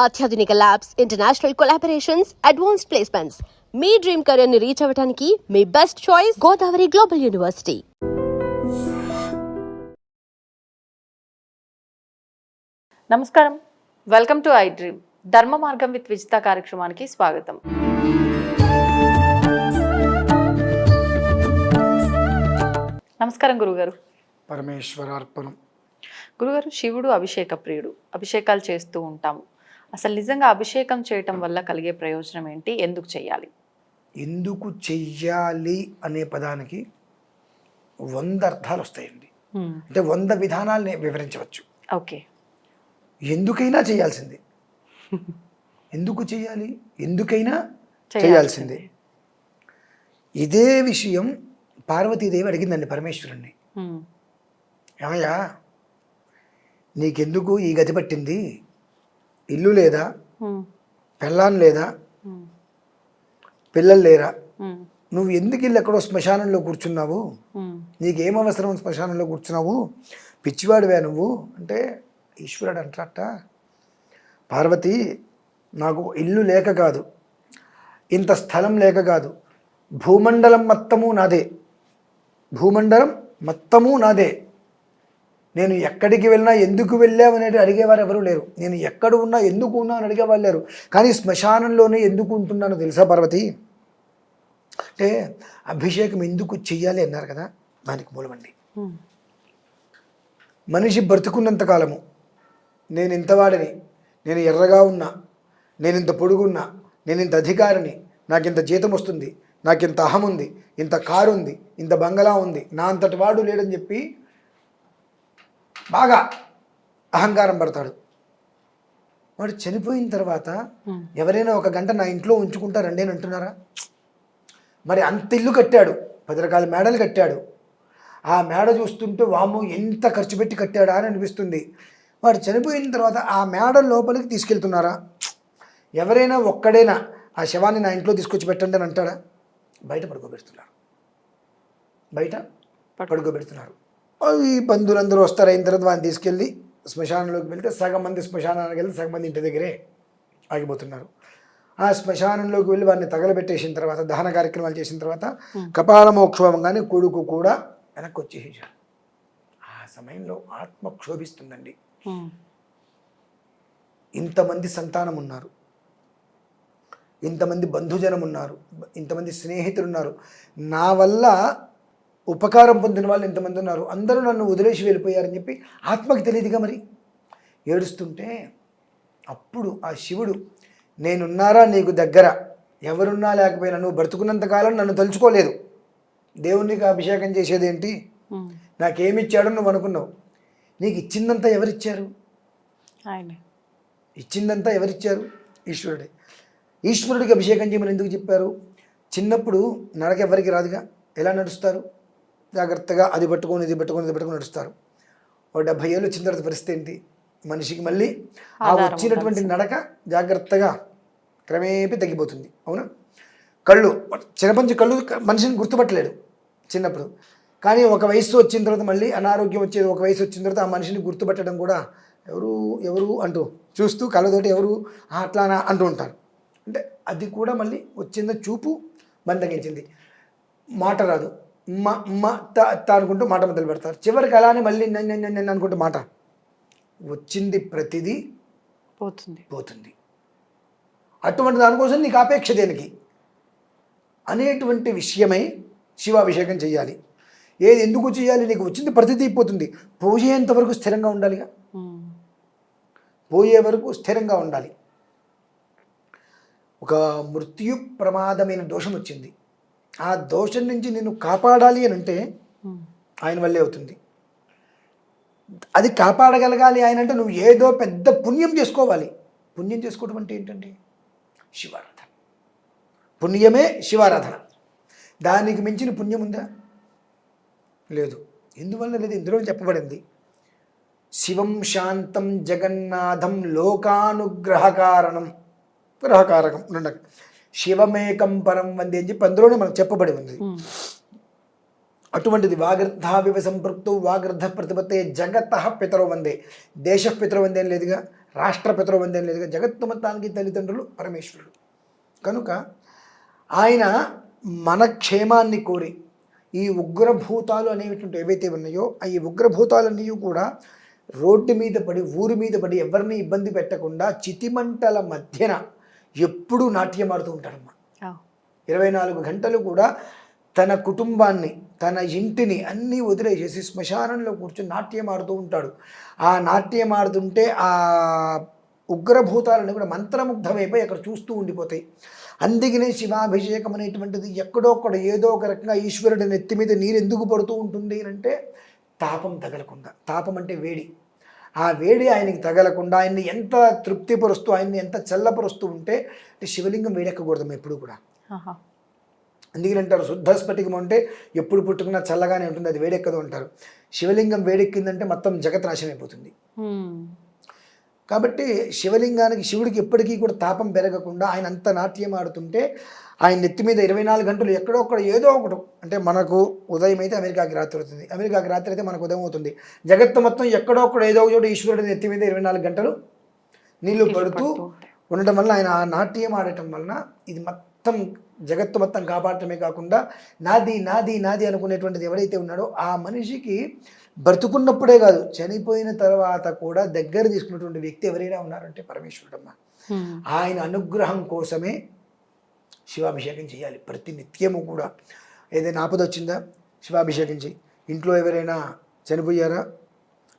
అత్యాధునిక labs, international collaborations, advanced placements. మీ dream career ని రీచ్ అవ్వడానికి మీ best choice Godavari global university. నమస్కారం, welcome to iDream. Dharma Margam with Vijitha కార్యక్రమానికి స్వాగతం. నమస్కారం గురుగారు. పరమేశ్వరార్పణం. గురుగారు, శివుడు అభిషేక ప్రియుడు, అభిషేకాలు చేస్తూ ఉంటాము. అసలు నిజంగా అభిషేకం చేయటం వల్ల కలిగే ప్రయోజనం ఏంటి, ఎందుకు చేయాలి? ఎందుకు చెయ్యాలి అనే పదానికి 100 అర్థాలు వస్తాయండి. అంటే 100 విధానాలని వివరించవచ్చు. ఓకే. ఎందుకైనా చేయాల్సిందే. ఎందుకు చేయాలి? ఎందుకైనా చేయాల్సిందే. ఇదే విషయం పార్వతీదేవి అడిగిందండి పరమేశ్వరుణ్ణి. ఏమయ్యా, నీకెందుకు ఈ గతి పట్టింది? ఇల్లు లేదా, పెళ్ళాం లేదా, పిల్లలు లేరా, నువ్వు ఎందుకు ఇల్లు ఎక్కడో శ్మశానంలో కూర్చున్నావు? నీకేం అవసరం శ్మశానంలో కూర్చున్నావు? పిచ్చివాడివే నువ్వు అంటే ఈశ్వరుడు అంటారట, పార్వతి, నాకు ఇల్లు లేక కాదు, ఇంత స్థలం లేక కాదు, భూమండలం మొత్తము నాదే, భూమండలం మొత్తము నాదే. నేను ఎక్కడికి వెళ్ళినా ఎందుకు వెళ్ళావు అనేది అడిగేవారు ఎవరు లేరు. నేను ఎక్కడ ఉన్నా ఎందుకు ఉన్నా అని అడిగేవాళ్ళు లేరు. కానీ శ్మశానంలోనే ఎందుకు ఉంటున్నానో తెలుసా పార్వతి? అంటే అభిషేకం ఎందుకు చెయ్యాలి అన్నారు కదా, దానికి మూలమండి. మనిషి బ్రతుకున్నంత కాలము నేను ఇంతవాడిని, నేను ఎర్రగా ఉన్నా, నేను ఇంత పొడుగున్నా, నేను ఇంత అధికారిని, నాకు ఇంత జీతం వస్తుంది, నాకు ఇంత అహం ఉంది, ఇంత కారు ఉంది, ఇంత బంగళా ఉంది, నా అంతటి వాడు లేడని చెప్పి బాగా అహంకారం పడతాడు. వాడు చనిపోయిన తర్వాత ఎవరైనా 1 గంట నా ఇంట్లో ఉంచుకుంటారండి అని అంటున్నారా? మరి అంత ఇల్లు కట్టాడు, 10 రకాల మేడలు కట్టాడు. ఆ మేడ చూస్తుంటే వాము ఎంత ఖర్చు పెట్టి కట్టాడా అని అనిపిస్తుంది. వాడు చనిపోయిన తర్వాత ఆ మేడ లోపలికి తీసుకెళ్తున్నారా? ఎవరైనా ఒక్కడైనా ఆ శవాన్ని నా ఇంట్లో తీసుకొచ్చి పెట్టండి అని అంటాడా? బయట పడుకోబెడుతున్నారు, బయట పడుకోబెడుతున్నారు. ఈ బంధువులందరూ వస్తారు, అయిన తర్వాత వాడిని తీసుకెళ్ళి శ్మశానంలోకి వెళ్తే సగం మంది శ్మశానానికి వెళ్తే సగం మంది ఇంటి దగ్గరే ఆగిపోతున్నారు. ఆ శ్మశానంలోకి వెళ్ళి వాడిని తగలబెట్టేసిన తర్వాత, దహన కార్యక్రమాలు చేసిన తర్వాత కపాల మోక్షోభంగానే కొడుకు కూడా వెనక్కి వచ్చేసారు. ఆ సమయంలో ఆత్మ క్షోభిస్తుందండి. ఇంతమంది సంతానం ఉన్నారు, ఇంతమంది బంధుజనం ఉన్నారు, ఇంతమంది స్నేహితులు ఉన్నారు, నా వల్ల ఉపకారం పొందిన వాళ్ళు ఎంతమంది ఉన్నారు, అందరూ నన్ను వదిలేసి వెళ్ళిపోయారని చెప్పి ఆత్మకి తెలియదుగా మరి. ఏడుస్తుంటే అప్పుడు ఆ శివుడు, నేనున్నారా నీకు దగ్గర, ఎవరున్నా లేకపోయినా నువ్వు బ్రతుకున్నంతకాలం నన్ను తలుచుకోలేదు, దేవునికి అభిషేకం చేసేది ఏంటి, నాకేమిచ్చాడో నువ్వు అనుకున్నావు, నీకు ఇచ్చిందంతా ఎవరిచ్చారు? ఇచ్చిందంతా ఎవరిచ్చారు? ఈశ్వరుడే. ఈశ్వరుడికి అభిషేకం చేయమని ఎందుకు చెప్పారు? చిన్నప్పుడు నడక ఎవరికి రాదుగా, ఎలా నడుస్తారు? జాగ్రత్తగా అది పట్టుకొని ఇది పట్టుకొని ఇది పట్టుకొని నడుస్తారు. ఓ 70 ఏళ్ళు వచ్చిన తర్వాత పరిస్థితి ఏంటి? మనిషికి మళ్ళీ ఆ వచ్చినటువంటి నడక జాగ్రత్తగా క్రమేపీ తగ్గిపోతుంది. అవునా? కళ్ళు, చిన్నపంచి కళ్ళు మనిషిని గుర్తుపట్టలేడు చిన్నప్పుడు. కానీ ఒక వయసు వచ్చిన తర్వాత మళ్ళీ అనారోగ్యం వచ్చేది. ఒక వయసు వచ్చిన తర్వాత ఆ మనిషిని గుర్తుపట్టడం కూడా ఎవరు ఎవరు అంటూ చూస్తూ కళ్ళతోటి ఎవరు అట్లానా అంటూ ఉంటారు. అంటే అది కూడా మళ్ళీ వచ్చింది, చూపు మందగించింది, మాట రాదు, అనుకుంటూ మాట మొదలు పెడతారు. చివరికి అలానే మళ్ళీ నేను అనుకుంటూ మాట వచ్చింది, ప్రతిదీ పోతుంది. అటువంటి దానికోసం నీకు అపేక్ష దేనికి అనేటువంటి విషయమై శివాభిషేకం చేయాలి. ఏది ఎందుకు చేయాలి? నీకు వచ్చింది ప్రతిదీ పోతుంది, పోయేంత వరకు స్థిరంగా ఉండాలిగా, పోయే వరకు స్థిరంగా ఉండాలి. ఒక మృత్యు ప్రమాదమైన దోషం వచ్చింది, ఆ దోషం నుంచి నిన్ను కాపాడాలి అని అంటే ఆయన వల్లే అవుతుంది. అది కాపాడగలగాలి ఆయన అంటే నువ్వు ఏదో పెద్ద పుణ్యం చేసుకోవాలి. పుణ్యం చేసుకోవడం అంటే ఏంటండి? శివారాధన. పుణ్యమే శివారాధన. దానికి మించిన పుణ్యం ఉందా? లేదు. ఎందువల్ల లేదు? ఇందులో చెప్పబడింది, శివం శాంతం జగన్నాథం లోకానుగ్రహకారణం, గ్రహకారకం రెండు, శివమేకం పరం వందే అని చెప్పి అందులోనే మనకు చెప్పబడి ఉంది. అటువంటిది వాగర్ధావివ సంపృక్తు వాగర్ధ ప్రతిపత్తే జగత పితరో వందే, దేశ పితరో వందే అని లేదుగా. రాష్ట్రపతిలో వందేం లేదుగా, జగత్తు మొత్తానికి తల్లిదండ్రులు పరమేశ్వరుడు. కనుక ఆయన మన క్షేమాన్ని కోరి ఈ ఉగ్రభూతాలు అనేటువంటి ఏవైతే ఉన్నాయో ఈ ఉగ్రభూతాలన్నీ కూడా రోడ్డు మీద పడి ఊరి మీద పడి ఎవరిని ఇబ్బంది పెట్టకుండా చితిమంటల మధ్యన ఎప్పుడూ నాట్యం ఆడుతూ ఉంటాడమ్మా. 24 గంటలు కూడా తన కుటుంబాన్ని తన ఇంటిని అన్నీ వదిలేసేసి శ్మశానంలో కూర్చొని నాట్యం ఆడుతూ ఉంటాడు. ఆ నాట్యం ఆడుతుంటే ఆ ఉగ్రభూతాలన్నీ కూడా మంత్రముగ్ధమైపోయి అక్కడ చూస్తూ ఉండిపోతాయి. అందుకనే శివాభిషేకం అనేటువంటిది ఎక్కడోక్కడ ఏదో ఒక రకంగా ఈశ్వరుడి నెత్తి మీద నీరు ఎందుకు పడుతూ ఉంటుంది అంటే తాపం తగలకుండా. తాపం అంటే వేడి. ఆ వేడి ఆయనకి తగలకుండా ఆయన్ని ఎంత తృప్తిపరుస్తూ ఆయన్ని ఎంత చల్లపరుస్తూ ఉంటే శివలింగం వేడెక్కకూడదు ఎప్పుడు కూడా. అందుకని అంటారు శుద్ధ స్ఫటికం అంటే ఎప్పుడు పుట్టుకున్నా చల్లగానే ఉంటుంది, అది వేడెక్కదు అంటారు. శివలింగం వేడెక్కిందంటే మొత్తం జగత్ నాశనం అయిపోతుంది. కాబట్టి శివలింగానికి శివుడికి ఎప్పటికీ కూడా తాపం పెరగకుండా ఆయన అంత నాట్యం ఆడుతుంటే ఆయన నెత్తి మీద 24 గంటలు ఎక్కడొక్కడ ఏదో ఒకటి, అంటే మనకు ఉదయం అయితే అమెరికాకి రాత్రి అవుతుంది, అమెరికాకి రాత్రి అయితే మనకు ఉదయం అవుతుంది. జగత్తు మొత్తం ఎక్కడొక్కడ ఏదో ఒక చోట ఈశ్వరుడి నెత్తి మీద 24 గంటలు నీళ్లు పడుతూ ఉండటం వల్ల ఆయన ఆ నాట్యం ఆడటం వలన ఇది మొత్తం జగత్తు మొత్తం కాపాడటమే కాకుండా నాది నాది నాది అనుకునేటువంటిది ఎవరైతే ఉన్నాడో ఆ మనిషికి బ్రతుకున్నప్పుడే కాదు చనిపోయిన తర్వాత కూడా దగ్గర తీసుకున్నటువంటి వ్యక్తి ఎవరైనా ఉన్నారంటే పరమేశ్వరుడమ్మ. ఆయన అనుగ్రహం కోసమే శివాభిషేకం చేయాలి ప్రతి నిత్యము కూడా. ఏదైనా ఆపద వచ్చిందా శివాభిషేకం చేయి. ఇంట్లో ఎవరైనా చనిపోయారా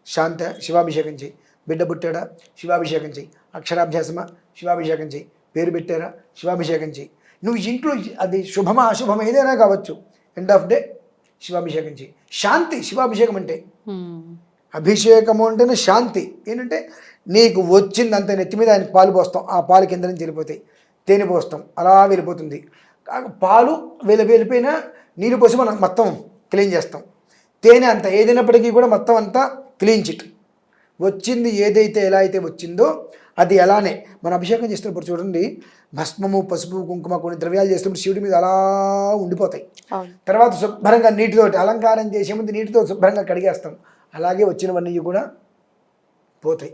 శాంత శివాభిషేకం చేయి. బిడ్డ పుట్టాడా శివాభిషేకం చేయి. అక్షరాభ్యాసమా శివాభిషేకం చేయి. పేరు పెట్టారా శివాభిషేకం చేయి. నువ్వు ఇంట్లో అది శుభమా అశుభమా ఏదైనా కావచ్చు, ఎండ్ ఆఫ్ డే శివాభిషేకం చేయి. శాంతి శివాభిషేకం అంటే. అభిషేకము అంటేనే శాంతి. ఏంటంటే నీకు వచ్చిందంత నెత్తి మీద ఆయన పాలు పోస్తాం, ఆ పాలు కింద నుంచి వెళ్ళిపోతాయి. తేనె పోస్తాం, అలా వెళ్ళిపోతుంది. పాలు వెళ్ళిపోయినా నీళ్ళు పోసి మనం మొత్తం క్లీన్ చేస్తాం. తేనె అంత ఏదైనప్పటికీ కూడా మొత్తం అంతా క్లీన్ చిట్. వచ్చింది ఏదైతే ఎలా అయితే వచ్చిందో అది అలానే మనం అభిషేకం చేస్తున్నప్పుడు చూడండి, భస్మము పసుపు కుంకుమ కొన్ని ద్రవ్యాలు చేస్తున్నప్పుడు శివుడి మీద అలా ఉండిపోతాయి. తర్వాత శుభ్రంగా నీటితోటి అలంకారం చేసే ముందు నీటితో శుభ్రంగా కడిగేస్తాం. అలాగే వచ్చినవన్నీ కూడా పోతాయి.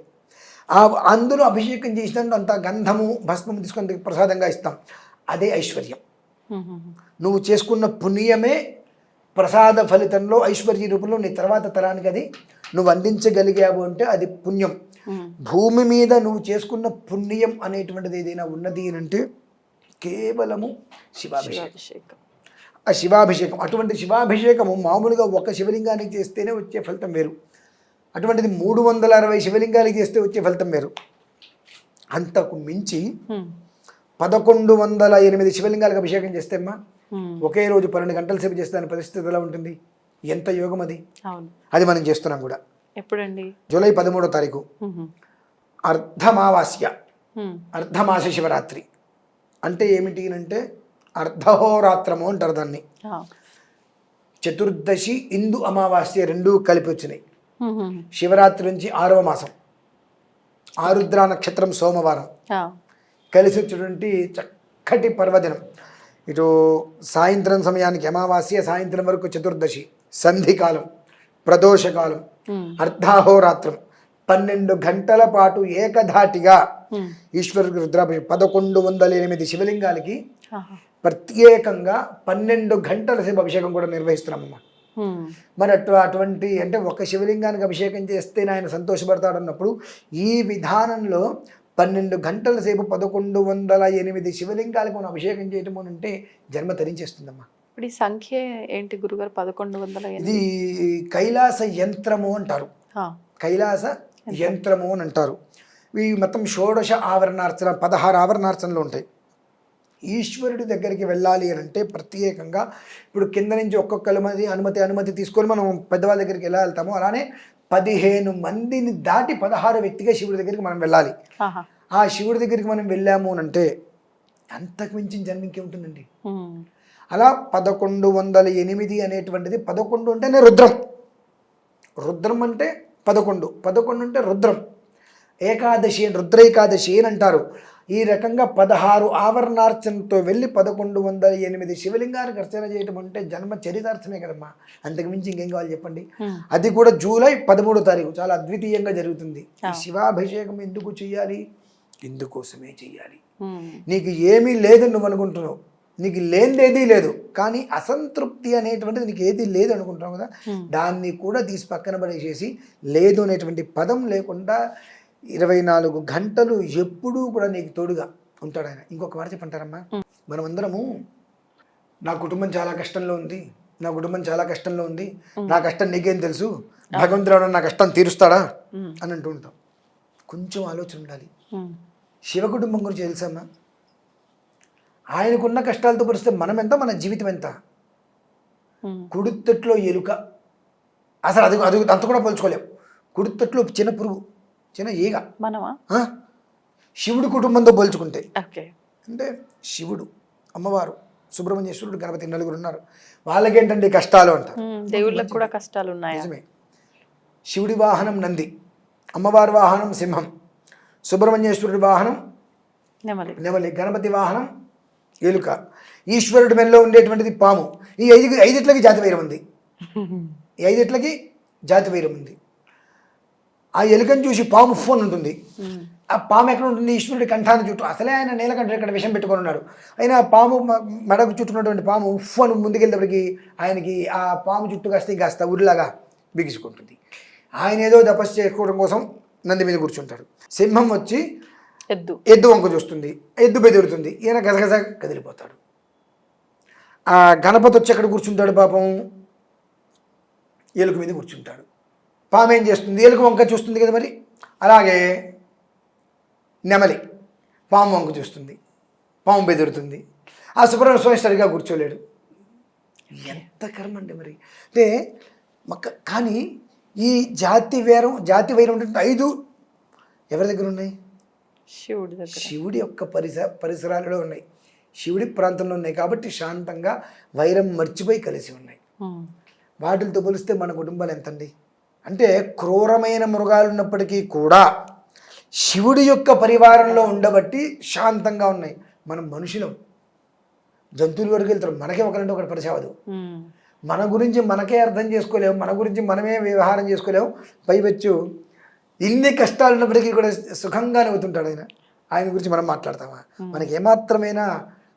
అందులో అభిషేకం చేసినట్టు అంత గంధము భస్మము తీసుకొని ప్రసాదంగా ఇస్తాం. అదే ఐశ్వర్యం. నువ్వు చేసుకున్న పుణ్యమే ప్రసాద ఫలితంలో ఐశ్వర్య రూపంలో నీ తర్వాత తరానికి అది నువ్వు అందించగలిగావు అంటే అది పుణ్యం. భూమి మీద నువ్వు చేసుకున్న పుణ్యం అనేటువంటిది ఏదైనా ఉన్నది అంటే కేవలము శివాభిషేకం. ఆ శివాభిషేకం, అటువంటి శివాభిషేకము మామూలుగా ఒక శివలింగానికి చేస్తేనే వచ్చే ఫలితం వేరు. అటువంటిది 360 శివలింగాలకి చేస్తే వచ్చే ఫలితం వేరు. అంతకు మించి 1108 శివలింగాలకు అభిషేకం చేస్తే అమ్మా ఒకే రోజు 12 గంటల సేపు చేస్తే దాని పరిస్థితి ఎలా ఉంటుంది? ఎంత యోగం అది. అది మనం చేస్తున్నాం కూడా. ఎప్పుడండి? జూలై 13వ తారీఖు అర్ధమావాస్య, అర్ధమాస శివరాత్రి. అంటే ఏమిటి అంటే అర్ధహోరాత్రము అంటారు దాన్ని. చతుర్దశి ఇందు అమావాస్య రెండూ కలిపి వచ్చినాయి. శివరాత్రి నుంచి 6వ మాసం, ఆరుద్ర నక్షత్రం సోమవారం కలిసి వచ్చేటువంటి చక్కటి పర్వదినం. ఇటు సాయంత్రం సమయానికి అమావాస్య, సాయంత్రం వరకు చతుర్దశి, సంధికాలం, ప్రదోషకాలం, అర్ధాహోరాత్రం 12 గంటల పాటు ఏకధాటిగా ఈశ్వరుడికి రుద్రాభిషేకం 1108 శివలింగాలకి ప్రత్యేకంగా 12 గంటల సేపు అభిషేకం కూడా నిర్వహిస్తున్నామమ్మా. మరి అటువంటి అంటే ఒక శివలింగానికి అభిషేకం చేస్తే ఆయన సంతోషపడతాడు అన్నప్పుడు ఈ విధానంలో 12 గంటల సేపు 1108 శివలింగాలకు మనం అభిషేకం చేయటం అంటే జన్మ తరించేస్తుందమ్మా. ఇప్పుడు ఈ సంఖ్య ఏంటి గురుగారు? 1108 ఇది కైలాస యంత్రము అంటారు. కైలాస యంత్రము అని అంటారు. ఇవి మొత్తం 16 ఆవరణార్చన, 16 ఆవరణార్చనలు ఉంటాయి. ఈశ్వరుడి దగ్గరికి వెళ్ళాలి అని అంటే ప్రత్యేకంగా ఇప్పుడు కింద నుంచి ఒక్కొక్కరి మంది అనుమతి తీసుకొని మనం పెద్దవాళ్ళ దగ్గరికి ఎలా వెళ్తామో అలానే 15 మందిని దాటి 16 వ్యక్తిగా శివుడి దగ్గరికి మనం వెళ్ళాలి. ఆ శివుడి దగ్గరికి మనం వెళ్ళాము అని అంటే అంతకు మించిన జన్మ ఇంకేముంటుందండి. అలా 1108 అనేటువంటిది 11 అంటేనే రుద్రం. రుద్రం అంటే 11 అంటే రుద్రం. ఏకాదశి రుద్రేకాదశి అని అంటారు. ఈ రకంగా 16 ఆవరణార్చనతో వెళ్ళి 1108 శివలింగానికి అర్చన చేయటం అంటే జన్మ చరితార్థమే కదమ్మా. అంతకు మించి ఇంకేం కావాలి చెప్పండి. అది కూడా జూలై 13వ తారీఖు చాలా అద్వితీయంగా జరుగుతుంది. ఈ శివాభిషేకం ఎందుకు చెయ్యాలి? ఇందుకోసమే చెయ్యాలి. నీకు ఏమీ లేదని నువ్వు అనుకుంటున్నావు, నీకు లేనిదేదీ లేదు, కానీ అసంతృప్తి అనేటువంటిది నీకు ఏది లేదు అనుకుంటున్నావు కదా, దాన్ని కూడా తీసి పక్కన పడేసేసి లేదు అనేటువంటి పదం లేకుండా 24 గంటలు ఎప్పుడూ కూడా నీకు తోడుగా ఉంటాడు ఆయన. ఇంకొక మాట చెప్పంటారమ్మా, మనమందరము నా కుటుంబం చాలా కష్టంలో ఉంది, నా కుటుంబం చాలా కష్టంలో ఉంది, నా కష్టం నీకేం తెలుసు, భగవంతుడు నా కష్టం తీరుస్తాడా అని అంటూ ఉంటాం. కొంచెం ఆలోచన ఉండాలి. శివ కుటుంబం గురించి తెలుసమ్మా? ఆయనకున్న కష్టాలతో పోలిస్తే మనం ఎంత, మన జీవితం ఎంత? కుడితొట్లో ఎలుక, అసలు అది అది అంత కూడా పోల్చుకోలేం. కుడితొట్లో చిన్న పురుగు, చిన్న ఈగ. మనమా? శివుడు కుటుంబంతో పోల్చుకుంటే ఓకే. అంటే శివుడు, అమ్మవారు, సుబ్రహ్మణ్యేశ్వరుడు, గణపతి, నలుగురు ఉన్నారు. వాళ్ళకేంటండి కష్టాలు అంటారు. దేవుళ్ళకి కూడా కష్టాలు ఉన్నాయి. నిజమే. శివుడి వాహనం నంది, అమ్మవారి వాహనం సింహం, సుబ్రహ్మణ్యేశ్వరుడి వాహనం నెమలి, గణపతి వాహనం ఎలుక, ఈశ్వరుడి మెల్లో ఉండేటువంటిది పాము. ఈ ఐదిట్లకి జాతి వైరం ఉంది. ఈ ఐదిట్లకి జాతి వైరం ఉంది. ఆ ఎలుకను చూసి పాము ఫోన్ ఉంటుంది. ఆ పాము ఎక్కడ ఉంటుంది? ఈశ్వరుడి కంఠాన్ని చుట్టూ. అసలే ఆయన నీలకంఠుడు ఇక్కడ విషం పెట్టుకొని ఉన్నాడు. అయినా పాము మెడకు చుట్టున్నటువంటి పాము ఉఫ్ఫను ముందుకెళ్ళేటప్పటికి ఆయనకి ఆ పాము చుట్టూ కాస్త ఉరిలాగా బిగుసుకుంటుంది. ఆయన ఏదో తపస్సు చేసుకోవడం కోసం నంది మీద కూర్చుంటాడు. సింహం వచ్చి ఎద్దు వంక చూస్తుంది, ఎద్దు బెదురుతుంది, ఈయన గజగజ కదిలిపోతాడు. ఆ గణపతి వచ్చి ఎక్కడ కూర్చుంటాడు? పాపం ఎలుక మీద కూర్చుంటాడు. పాము ఏం చేస్తుంది? ఎలుక వంక చూస్తుంది కదా మరి. అలాగే నెమలి పాము వంక చూస్తుంది, పాము బెదురుతుంది. ఆ సుబ్రహ్మణ్య స్వామి సరిగా కూర్చోలేడు. ఎంత కర్మ అండి మరి. అంటే కానీ ఈ జాతి వైరం అంటే 5 ఎవరి దగ్గర ఉన్నాయి? శివుడి యొక్క పరిసరాలలో ఉన్నాయి, శివుడి ప్రాంతంలో ఉన్నాయి. కాబట్టి శాంతంగా వైరం మర్చిపోయి కలిసి ఉన్నాయి. వాటితో పోలిస్తే మన కుటుంబాలు ఎంతండి? అంటే క్రూరమైన మృగాలు ఉన్నప్పటికీ కూడా శివుడి యొక్క పరివారంలో ఉండబట్టి శాంతంగా ఉన్నాయి. మనం మనుషులం, జంతువుల వరకు వెళ్తాం, మనకే ఒకరంటే ఒకటి పరిచయదు. మన గురించి మనకే అర్థం చేసుకోలేము, మన గురించి మనమే వ్యవహారం చేసుకోలేము. పైవచ్చు ఇన్ని కష్టాలు ఉన్నప్పటికీ కూడా సుఖంగా నవ్వుతుంటాడు ఆయన. ఆయన గురించి మనం మాట్లాడతామా? మనకి ఏమాత్రమైనా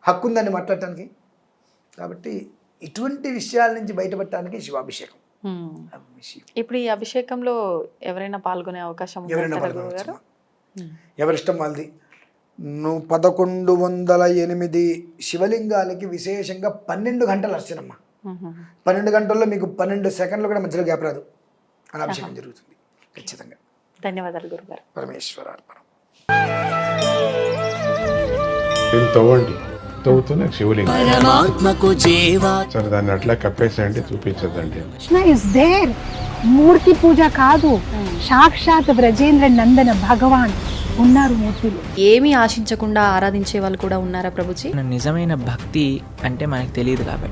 హక్కు ఉందని మాట్లాడటానికి? కాబట్టి ఇటువంటి విషయాల నుంచి బయటపడటానికి శివాభిషేకం. ఇప్పుడు ఈ అభిషేకంలో ఎవరైనా పాల్గొనే అవకాశం? ఎవరిష్టం వాళ్ళది. 1108 శివలింగాలకి విశేషంగా 12 గంటలు అర్చనమ్మా. 12 గంటల్లో మీకు 12 సెకండ్లు కూడా మధ్యలో గ్యాప్ రాదు. అలా అభిషేకం జరుగుతుంది ఖచ్చితంగా. ధన్యవాదాలు గురుగారు. పరమేశ్వరార్పణం. తవ్వండి, తవ్వుతూనే శివలింగం. సరే, దాన్ని అట్లా కప్పేసేయండి, చూపించదండి. Is there. మూర్తి పూజ కాదు, సాక్షాత్ బ్రజేంద్ర నందన భగవాన్ ఉన్నారు మూర్తిలో. ఏమీ ఆశించకుండా ఆరాధించే వాళ్ళు కూడా ఉన్నారా ప్రభుజీ? నిజమైన భక్తి అంటే మనకు తెలియదు కాబట్టి